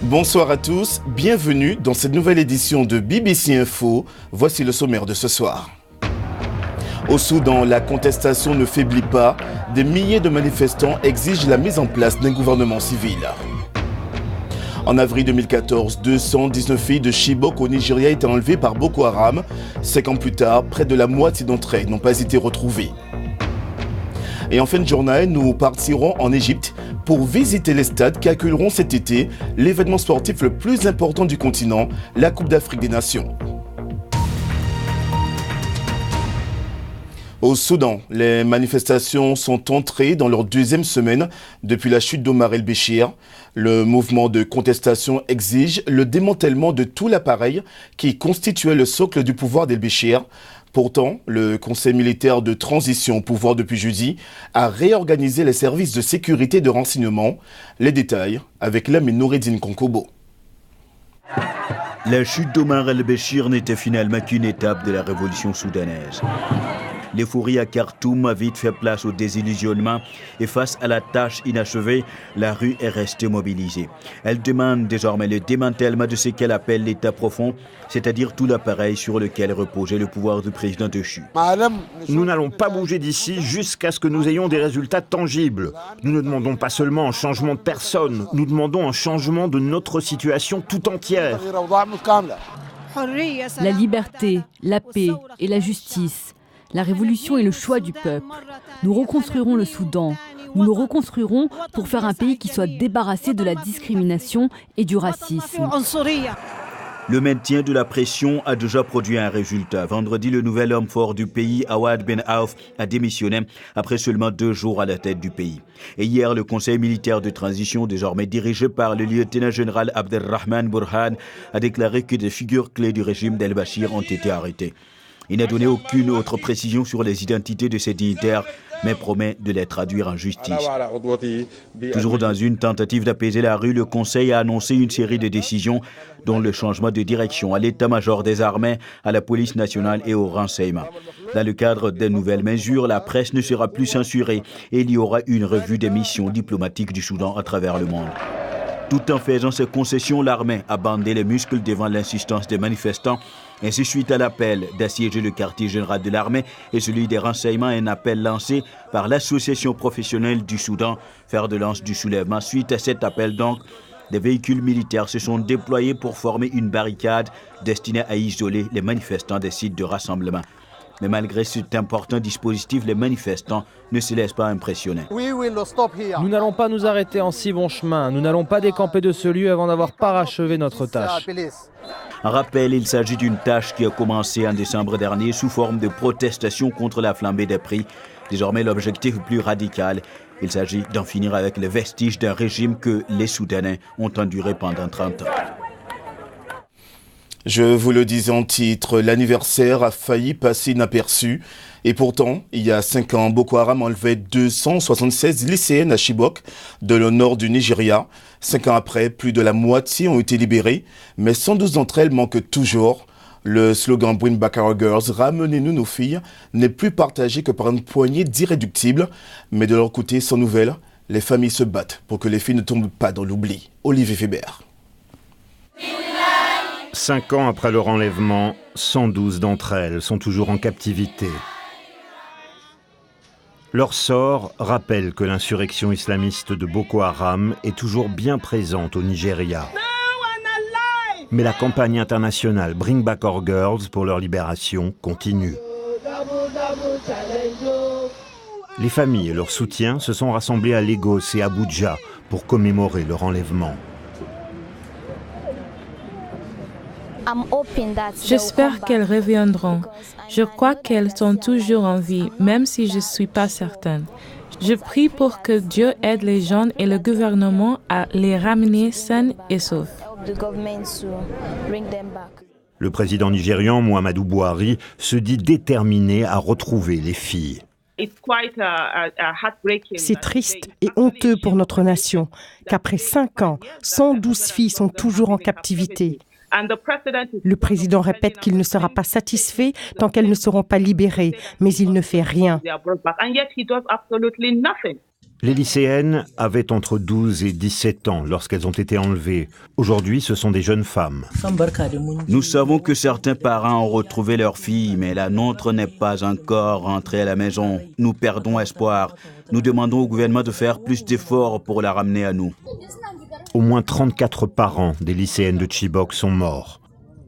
Bonsoir à tous, bienvenue dans cette nouvelle édition de BBC Info. Voici le sommaire de ce soir. Au Soudan, la contestation ne faiblit pas. Des milliers de manifestants exigent la mise en place d'un gouvernement civil. En avril 2014, 219 filles de Chibok au Nigeria étaient enlevées par Boko Haram. 5 ans plus tard, près de la moitié d'entre elles n'ont pas été retrouvées. Et en fin de journée, nous partirons en Égypte pour visiter les stades qui accueilleront cet été l'événement sportif le plus important du continent, la Coupe d'Afrique des Nations. Au Soudan, les manifestations sont entrées dans leur deuxième semaine depuis la chute d'Omar el-Béchir. Le mouvement de contestation exige le démantèlement de tout l'appareil qui constituait le socle du pouvoir d'el-Béchir. Pourtant, le Conseil militaire de transition au pouvoir depuis jeudi a réorganisé les services de sécurité et de renseignement. Les détails avec Lamine Noureddine Konkobo. La chute d'Omar el-Béchir n'était finalement qu'une étape de la révolution soudanaise. L'euphorie à Khartoum a vite fait place au désillusionnement et face à la tâche inachevée, la rue est restée mobilisée. Elle demande désormais le démantèlement de ce qu'elle appelle l'état profond, c'est-à-dire tout l'appareil sur lequel reposait le pouvoir du président déchu. Nous n'allons pas bouger d'ici jusqu'à ce que nous ayons des résultats tangibles. Nous ne demandons pas seulement un changement de personne, nous demandons un changement de notre situation tout entière. La liberté, la paix et la justice. La révolution est le choix du peuple. Nous reconstruirons le Soudan. Nous le reconstruirons pour faire un pays qui soit débarrassé de la discrimination et du racisme. Le maintien de la pression a déjà produit un résultat. Vendredi, le nouvel homme fort du pays, Awad Ben Auf, a démissionné après seulement 2 jours à la tête du pays. Et hier, le Conseil militaire de transition, désormais dirigé par le lieutenant-général Abdelrahman Burhan, a déclaré que des figures clés du régime d'el-Béchir ont été arrêtées. Il n'a donné aucune autre précision sur les identités de ces dignitaires, mais promet de les traduire en justice. Toujours dans une tentative d'apaiser la rue, le Conseil a annoncé une série de décisions, dont le changement de direction à l'état-major des armées, à la police nationale et au renseignement. Dans le cadre des nouvelles mesures, la presse ne sera plus censurée et il y aura une revue des missions diplomatiques du Soudan à travers le monde. Tout en faisant ces concessions, l'armée a bandé les muscles devant l'insistance des manifestants. Ainsi, suite à l'appel d'assiéger le quartier général de l'armée et celui des renseignements, un appel lancé par l'association professionnelle du Soudan, fer de lance du soulèvement. Suite à cet appel, donc, des véhicules militaires se sont déployés pour former une barricade destinée à isoler les manifestants des sites de rassemblement. Mais malgré cet important dispositif, les manifestants ne se laissent pas impressionner. Nous n'allons pas nous arrêter en si bon chemin. Nous n'allons pas décamper de ce lieu avant d'avoir parachevé notre tâche. En rappel, il s'agit d'une tâche qui a commencé en décembre dernier sous forme de protestation contre la flambée des prix. Désormais, l'objectif est plus radical. Il s'agit d'en finir avec les vestiges d'un régime que les Soudanais ont enduré pendant 30 ans. Je vous le disais en titre, l'anniversaire a failli passer inaperçu. Et pourtant, il y a 5 ans, Boko Haram enlevait 276 lycéennes à Chibok, de le nord du Nigeria. 5 ans après, plus de la moitié ont été libérées, mais 112 d'entre elles manquent toujours. Le slogan Bring Back Our Girls, ramenez-nous nos filles, n'est plus partagé que par une poignée d'irréductibles. Mais de leur côté, sans nouvelles, les familles se battent pour que les filles ne tombent pas dans l'oubli. Olivier Weber. 5 ans après leur enlèvement, 112 d'entre elles sont toujours en captivité. Leur sort rappelle que l'insurrection islamiste de Boko Haram est toujours bien présente au Nigeria. Mais la campagne internationale Bring Back Our Girls pour leur libération continue. Les familles et leur soutien se sont rassemblés à Lagos et Abuja pour commémorer leur enlèvement. J'espère qu'elles reviendront. Je crois qu'elles sont toujours en vie, même si je ne suis pas certaine. Je prie pour que Dieu aide les gens et le gouvernement à les ramener saines et saufs. Le président nigérian Muhammadu Buhari se dit déterminé à retrouver les filles. C'est triste et honteux pour notre nation qu'après 5 ans, 112 filles sont toujours en captivité. Le président répète qu'il ne sera pas satisfait tant qu'elles ne seront pas libérées, mais il ne fait rien. Les lycéennes avaient entre 12 et 17 ans lorsqu'elles ont été enlevées. Aujourd'hui, ce sont des jeunes femmes. Nous savons que certains parents ont retrouvé leur fille, mais la nôtre n'est pas encore rentrée à la maison. Nous perdons espoir. Nous demandons au gouvernement de faire plus d'efforts pour la ramener à nous. Au moins 34 parents des lycéennes de Chibok sont morts.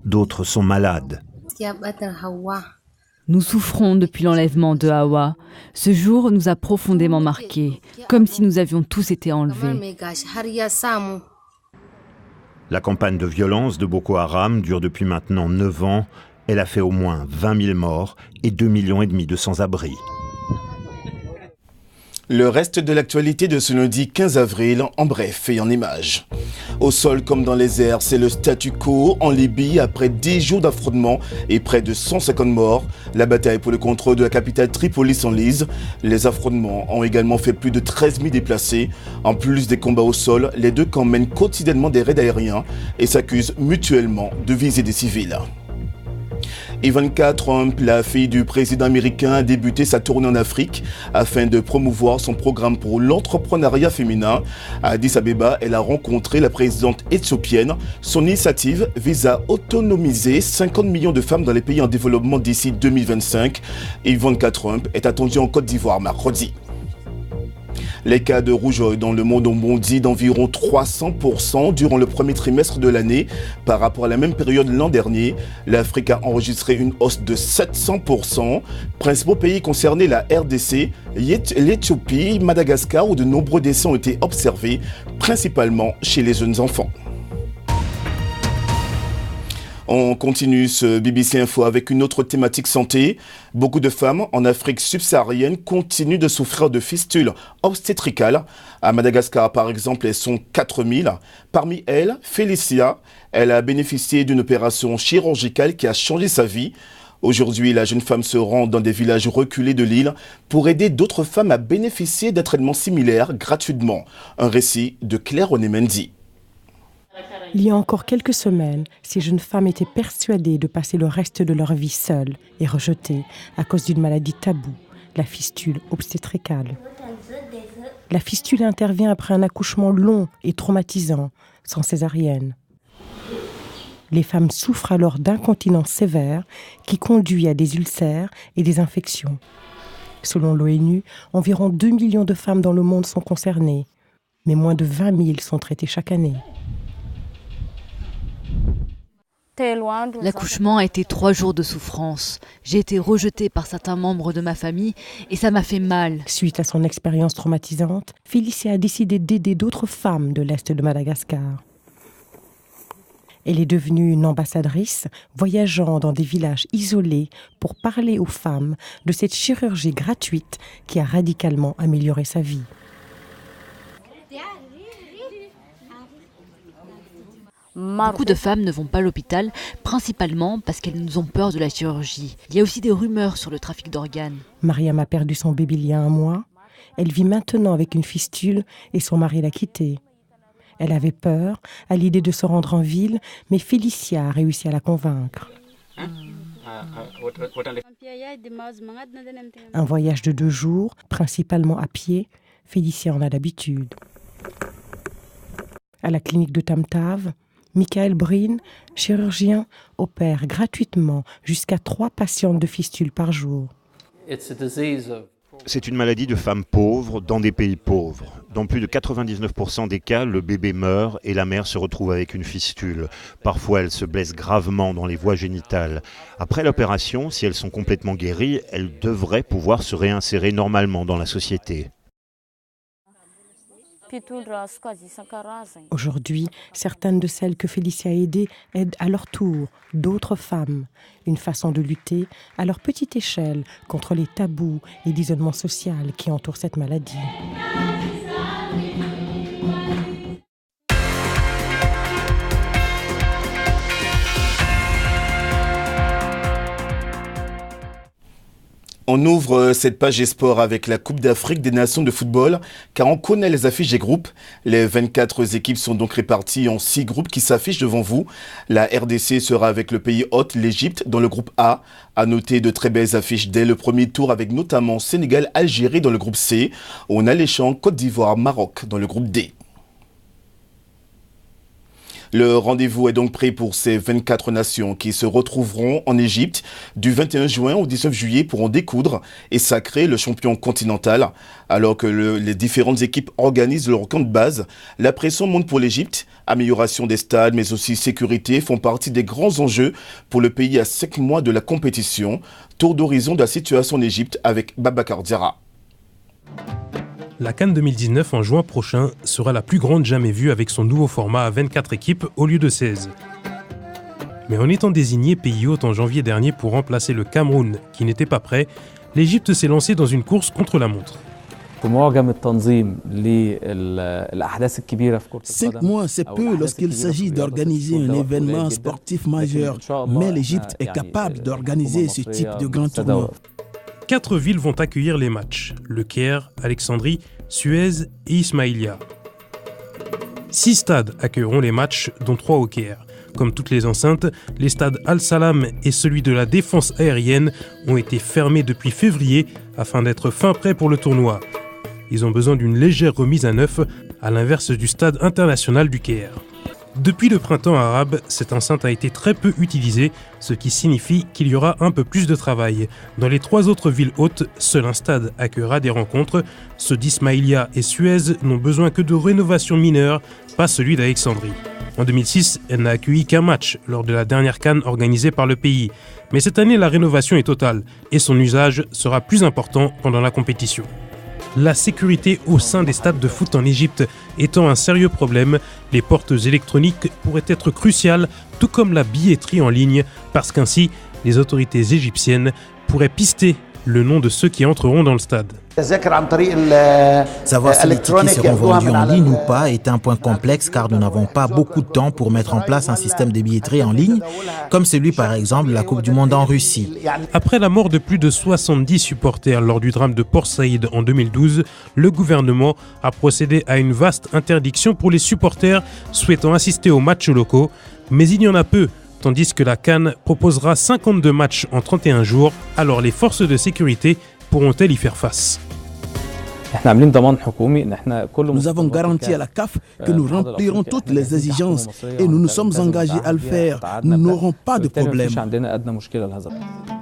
D'autres sont malades. Nous souffrons depuis l'enlèvement de Hawa. Ce jour nous a profondément marqués, comme si nous avions tous été enlevés. La campagne de violence de Boko Haram dure depuis maintenant 9 ans. Elle a fait au moins 20 000 morts et 2,5 millions de sans-abri. Le reste de l'actualité de ce lundi 15 avril, en bref et en images. Au sol comme dans les airs, c'est le statu quo en Libye après 10 jours d'affrontements et près de 150 morts. La bataille pour le contrôle de la capitale Tripoli s'enlise. Les affrontements ont également fait plus de 13 000 déplacés. En plus des combats au sol, les deux camps mènent quotidiennement des raids aériens et s'accusent mutuellement de viser des civils. Ivanka Trump, la fille du président américain, a débuté sa tournée en Afrique afin de promouvoir son programme pour l'entrepreneuriat féminin. À Addis Abeba, elle a rencontré la présidente éthiopienne. Son initiative vise à autonomiser 50 millions de femmes dans les pays en développement d'ici 2025. Ivanka Trump est attendue en Côte d'Ivoire mercredi. Les cas de rougeole dans le monde ont bondi d'environ 300% durant le premier trimestre de l'année par rapport à la même période l'an dernier. L'Afrique a enregistré une hausse de 700%. Principaux pays concernés, la RDC, l'Éthiopie, Madagascar, où de nombreux décès ont été observés, principalement chez les jeunes enfants. On continue ce BBC Info avec une autre thématique santé. Beaucoup de femmes en Afrique subsaharienne continuent de souffrir de fistules obstétricales. À Madagascar, par exemple, elles sont 4000. Parmi elles, Félicia, elle a bénéficié d'une opération chirurgicale qui a changé sa vie. Aujourd'hui, la jeune femme se rend dans des villages reculés de l'île pour aider d'autres femmes à bénéficier d'un traitement similaire gratuitement. Un récit de Claire Onemendi. Il y a encore quelques semaines, ces jeunes femmes étaient persuadées de passer le reste de leur vie seules et rejetées à cause d'une maladie taboue, la fistule obstétricale. La fistule intervient après un accouchement long et traumatisant, sans césarienne. Les femmes souffrent alors d'incontinence sévère qui conduit à des ulcères et des infections. Selon l'ONU, environ 2 millions de femmes dans le monde sont concernées, mais moins de 20 000 sont traitées chaque année. L'accouchement a été 3 jours de souffrance. J'ai été rejetée par certains membres de ma famille et ça m'a fait mal. Suite à son expérience traumatisante, Félicia a décidé d'aider d'autres femmes de l'Est de Madagascar. Elle est devenue une ambassadrice, voyageant dans des villages isolés pour parler aux femmes de cette chirurgie gratuite qui a radicalement amélioré sa vie. Beaucoup de femmes ne vont pas à l'hôpital, principalement parce qu'elles ont peur de la chirurgie. Il y a aussi des rumeurs sur le trafic d'organes. Mariam a perdu son bébé il y a 1 mois. Elle vit maintenant avec une fistule et son mari l'a quittée. Elle avait peur à l'idée de se rendre en ville, mais Félicia a réussi à la convaincre. Un voyage de 2 jours, principalement à pied, Félicia en a l'habitude. À la clinique de Tamtave, Michael Breen, chirurgien, opère gratuitement jusqu'à 3 patientes de fistule par jour. C'est une maladie de femmes pauvres dans des pays pauvres. Dans plus de 99% des cas, le bébé meurt et la mère se retrouve avec une fistule. Parfois, elle se blesse gravement dans les voies génitales. Après l'opération, si elles sont complètement guéries, elles devraient pouvoir se réinsérer normalement dans la société. Aujourd'hui, certaines de celles que Félicia a aidées aident à leur tour d'autres femmes. Une façon de lutter à leur petite échelle contre les tabous et l'isolement social qui entourent cette maladie. On ouvre cette page sport avec la Coupe d'Afrique des Nations de football, car on connaît les affiches des groupes. Les 24 équipes sont donc réparties en 6 groupes qui s'affichent devant vous. La RDC sera avec le pays hôte, l'Égypte, dans le groupe A. À noter de très belles affiches dès le premier tour avec notamment Sénégal-Algérie dans le groupe C, ou en alléchant Côte d'Ivoire-Maroc dans le groupe D. Le rendez-vous est donc pris pour ces 24 nations qui se retrouveront en Égypte du 21 juin au 19 juillet pour en découdre et sacrer le champion continental. Alors que les différentes équipes organisent leur camp de base, la pression monte pour l'Égypte. Amélioration des stades mais aussi sécurité font partie des grands enjeux pour le pays à 5 mois de la compétition. Tour d'horizon de la situation en Égypte avec Babacar Diarra. La CAN 2019 en juin prochain sera la plus grande jamais vue avec son nouveau format à 24 équipes au lieu de 16. Mais en étant désigné pays hôte en janvier dernier pour remplacer le Cameroun qui n'était pas prêt, l'Égypte s'est lancée dans une course contre la montre. 5 mois, c'est peu lorsqu'il s'agit d'organiser un événement sportif majeur, mais l'Égypte est capable d'organiser ce type de grand tournoi. 4 villes vont accueillir les matchs, Le Caire, Alexandrie, Suez et Ismaïlia. 6 stades accueilleront les matchs, dont 3 au Caire. Comme toutes les enceintes, les stades Al-Salam et celui de la défense aérienne ont été fermés depuis février afin d'être fin prêts pour le tournoi. Ils ont besoin d'une légère remise à neuf, à l'inverse du stade international du Caire. Depuis le printemps arabe, cette enceinte a été très peu utilisée, ce qui signifie qu'il y aura un peu plus de travail. Dans les 3 autres villes hautes, seul un stade accueillera des rencontres. Ceux d'Ismaïlia et Suez n'ont besoin que de rénovation mineure, pas celui d'Alexandrie. En 2006, elle n'a accueilli qu'un match lors de la dernière CAN organisée par le pays. Mais cette année, la rénovation est totale et son usage sera plus important pendant la compétition. La sécurité au sein des stades de foot en Égypte étant un sérieux problème, les portes électroniques pourraient être cruciales, tout comme la billetterie en ligne, parce qu'ainsi, les autorités égyptiennes pourraient pister le nom de ceux qui entreront dans le stade. Savoir si les tickets seront vendus en ligne ou pas est un point complexe car nous n'avons pas beaucoup de temps pour mettre en place un système de billetterie en ligne, comme celui par exemple de la Coupe du Monde en Russie. Après la mort de plus de 70 supporters lors du drame de Port Saïd en 2012, le gouvernement a procédé à une vaste interdiction pour les supporters souhaitant assister aux matchs locaux, mais il y en a peu. Tandis que la CAN proposera 52 matchs en 31 jours, alors les forces de sécurité pourront-elles y faire face ? Nous avons garanti à la CAF que nous remplirons toutes les exigences et nous nous sommes engagés à le faire. Nous n'aurons pas de problème.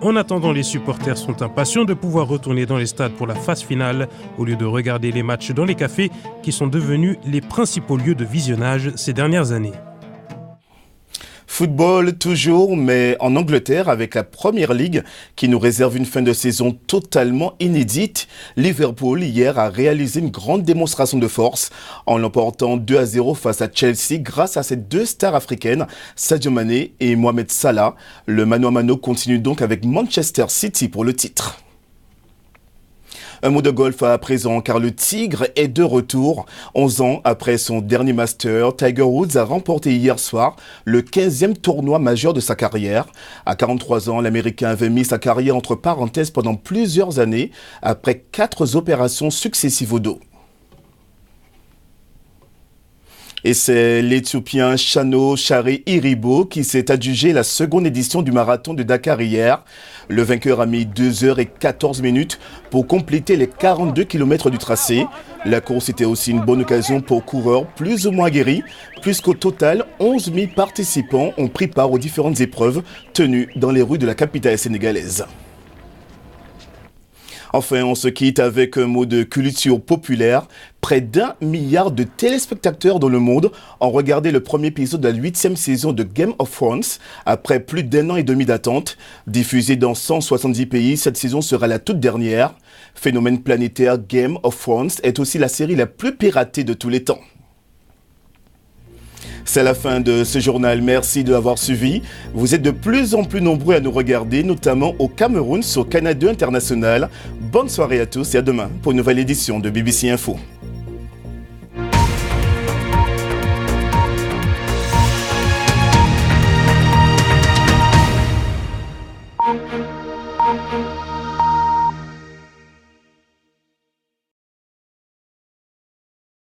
En attendant, les supporters sont impatients de pouvoir retourner dans les stades pour la phase finale, au lieu de regarder les matchs dans les cafés qui sont devenus les principaux lieux de visionnage ces dernières années. Football toujours, mais en Angleterre avec la Premier League qui nous réserve une fin de saison totalement inédite. Liverpool hier a réalisé une grande démonstration de force en l'emportant 2-0 face à Chelsea grâce à ses 2 stars africaines, Sadio Mané et Mohamed Salah. Le mano à mano continue donc avec Manchester City pour le titre. Un mot de golf à présent, car le Tigre est de retour. 11 ans après son dernier Master, Tiger Woods a remporté hier soir le 15e tournoi majeur de sa carrière. À 43 ans, l'Américain avait mis sa carrière entre parenthèses pendant plusieurs années, après 4 opérations successives au dos. Et c'est l'Éthiopien Chano Chari Iribo qui s'est adjugé la seconde édition du marathon de Dakar hier. Le vainqueur a mis 2h14 pour compléter les 42 km du tracé. La course était aussi une bonne occasion pour coureurs plus ou moins guéris, puisqu'au total, 11 000 participants ont pris part aux différentes épreuves tenues dans les rues de la capitale sénégalaise. Enfin, on se quitte avec un mot de culture populaire. Près d'1 milliard de téléspectateurs dans le monde ont regardé le premier épisode de la 8e saison de Game of Thrones après plus d'1 an et demi d'attente. Diffusée dans 170 pays, cette saison sera la toute dernière. Phénomène planétaire, Game of Thrones est aussi la série la plus piratée de tous les temps. C'est la fin de ce journal, merci de l'avoir suivi. Vous êtes de plus en plus nombreux à nous regarder, notamment au Cameroun sur Canal 2 International. Bonne soirée à tous et à demain pour une nouvelle édition de BBC Info.